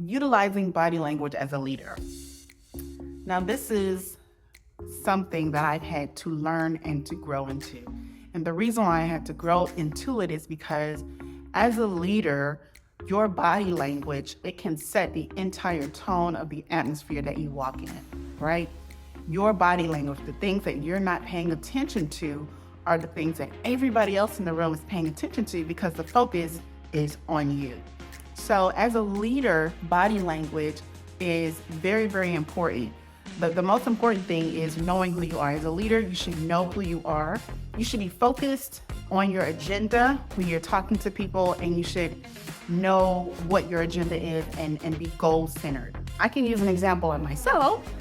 utilizing body language as a leader. Now, this is something that I've had to learn and to grow into. And the reason why I had to grow into it is because as a leader, your body language, it can set the entire tone of the atmosphere that you walk in, right? Your body language, the things that you're not paying attention to are the things that everybody else in the room is paying attention to because the focus is on you. So as a leader, body language is very, very important. But the most important thing is knowing who you are. As a leader, you should know who you are. You should be focused on your agenda when you're talking to people, and you should know what your agenda is and be goal-centered. I can use an example of myself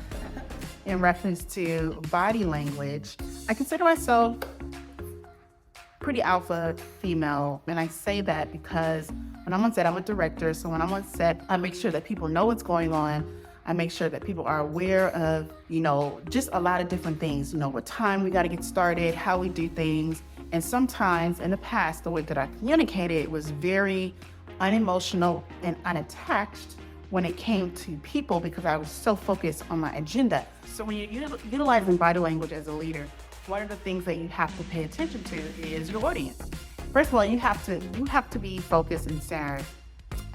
in reference to body language. I consider myself pretty alpha female, and I say that because when I'm on set, I'm a director, so when I'm on set, I make sure that people know what's going on. I make sure that people are aware of, just a lot of different things, what time we got to get started, how we do things. And sometimes in the past, the way that I communicated was very unemotional and unattached when it came to people because I was so focused on my agenda. So when you're utilizing body language as a leader, one of the things that you have to pay attention to is your audience. First of all, you have to be focused and centered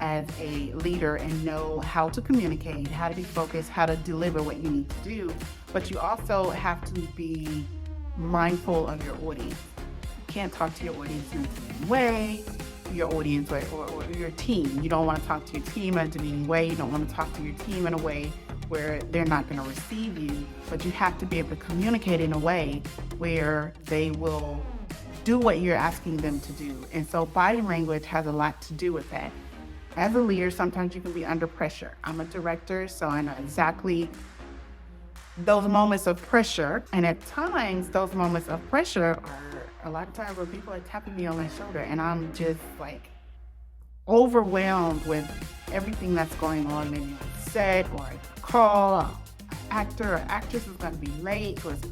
as a leader and know how to communicate, how to be focused, how to deliver what you need to do. But you also have to be mindful of your audience. You can't talk to your audience in a demeaning way, your audience or your team. You don't want to talk to your team in a demeaning way. You don't want to talk to your team in a way where they're not going to receive you. But you have to be able to communicate in a way where they will do what you're asking them to do. And so body language has a lot to do with that. As a leader, sometimes you can be under pressure. I'm a director, so I know exactly those moments of pressure. And at times, those moments of pressure are a lot of times where people are tapping me on my shoulder and I'm just like overwhelmed with everything that's going on, maybe on set or a call, an actor or actress is going to be late, so it's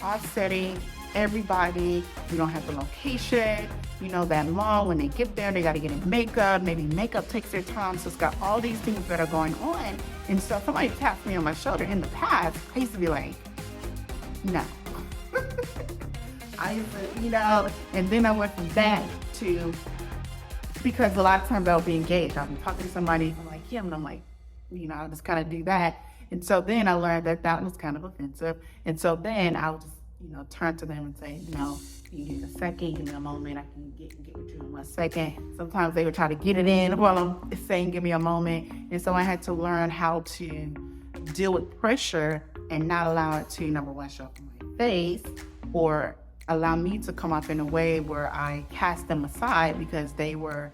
offsetting everybody. We don't have the location. That mall, when they get there, they got to get in makeup. Maybe makeup takes their time. So it's got all these things that are going on. And so somebody taps me on my shoulder. In the past, I used to be like, no. I used to, and then I went from that to, because a lot of times I'll be engaged. I'll be talking to somebody, I'm like, yeah, and I'm like, I'll just kind of do that. And so then I learned that was kind of offensive. And so then I'll just, turn to them and say, you give me a second, give me a moment, I can get with you in 1 second. Sometimes they would try to get it in while I'm saying, give me a moment. And so I had to learn how to deal with pressure and not allow it to, number one, show up in my face or allow me to come up in a way where I cast them aside because they were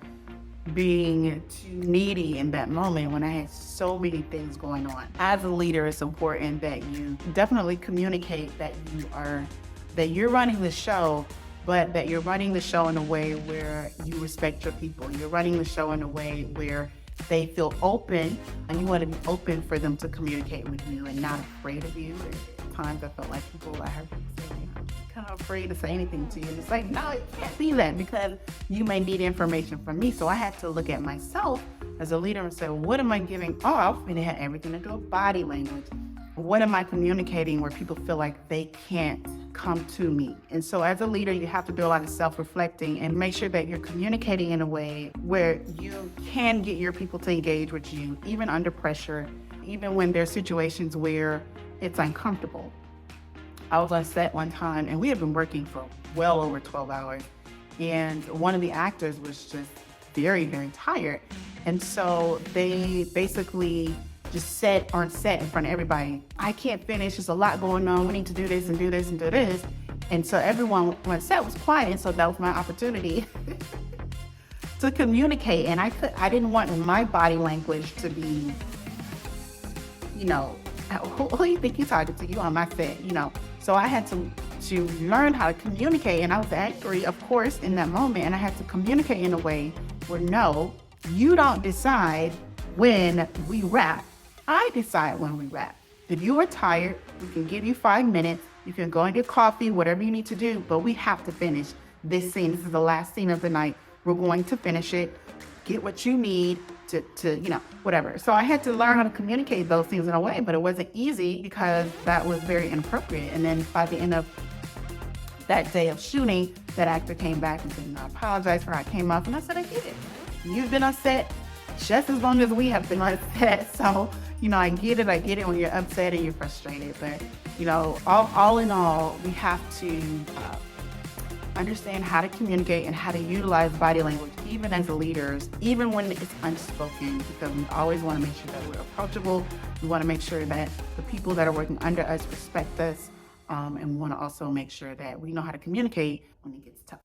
being too needy in that moment when I had so many things going on. As a leader, it's important that you definitely communicate that you're running the show, but that you're running the show in a way where you respect your people. You're running the show in a way where they feel open, and you want to be open for them to communicate with you and not afraid of you. At times I felt like I heard people say, I'm kind of afraid to say anything to you. And it's like, no, it can't be that because you may need information from me. So I had to look at myself as a leader and say, well, what am I giving off? And it had everything to do with body language. What am I communicating where people feel like they can't come to me? And so as a leader, you have to do a lot of self-reflecting and make sure that you're communicating in a way where you can get your people to engage with you, even under pressure, even when there's situations where it's uncomfortable. I was on set one time and we had been working for well over 12 hours. And one of the actors was just very, very tired. And so they basically just said on set in front of everybody, I can't finish, there's a lot going on, we need to do this and do this and do this. And so everyone on set was quiet, and so that was my opportunity to communicate. And I didn't want my body language to be, who do you think you're talking to? You on my set, So I had to learn how to communicate, and I was angry, of course, in that moment, and I had to communicate in a way where, no, you don't decide when we wrap. I decide when we wrap. If you are tired, we can give you 5 minutes. You can go and get coffee, whatever you need to do, but we have to finish this scene. This is the last scene of the night. We're going to finish it. Get what you need to whatever. So I had to learn how to communicate those things in a way, but it wasn't easy because that was very inappropriate. And then by the end of that day of shooting, that actor came back and said, I apologize for how I came off. And I said, I get it. You've been upset just as long as we have been upset. So, I get it when you're upset and you're frustrated. But, all in all, we have to understand how to communicate and how to utilize body language, even as leaders, even when it's unspoken, because we always want to make sure that we're approachable. We want to make sure that the people that are working under us respect us. And we want to also make sure that we know how to communicate when it gets tough.